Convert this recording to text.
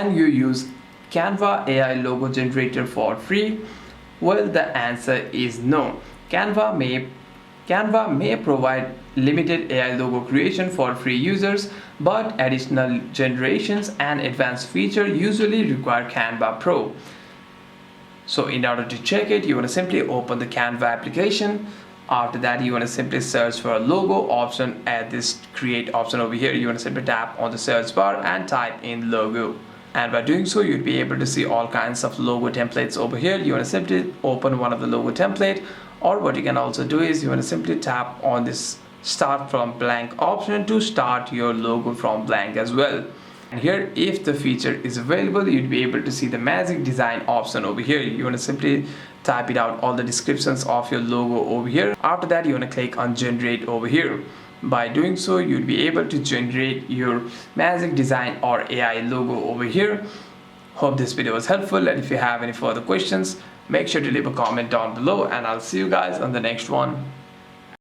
Can you use Canva AI Logo Generator for free? Well, the answer is no. Canva may provide limited AI logo creation for free users, but additional generations and advanced features usually require Canva Pro. So in order to check it, you want to simply open the Canva application. After that, you want to simply search for a logo option at this create option over here. You want to simply tap on the search bar and type in logo. And by doing so, you'll be able to see all kinds of logo templates over here. You want to simply open one of the logo template, or what you can also do is you want to simply tap on this start from blank option to start your logo from blank as well. And here, if the feature is available, you'd be able to see the magic design option over here. You want to simply type it out all the descriptions of your logo over here. After that, you want to click on generate over here. By doing so, you'll be able to generate your magic design or AI logo over here. Hope this video was helpful, and if you have any further questions, make sure to leave a comment down below, and I'll see you guys on the next one.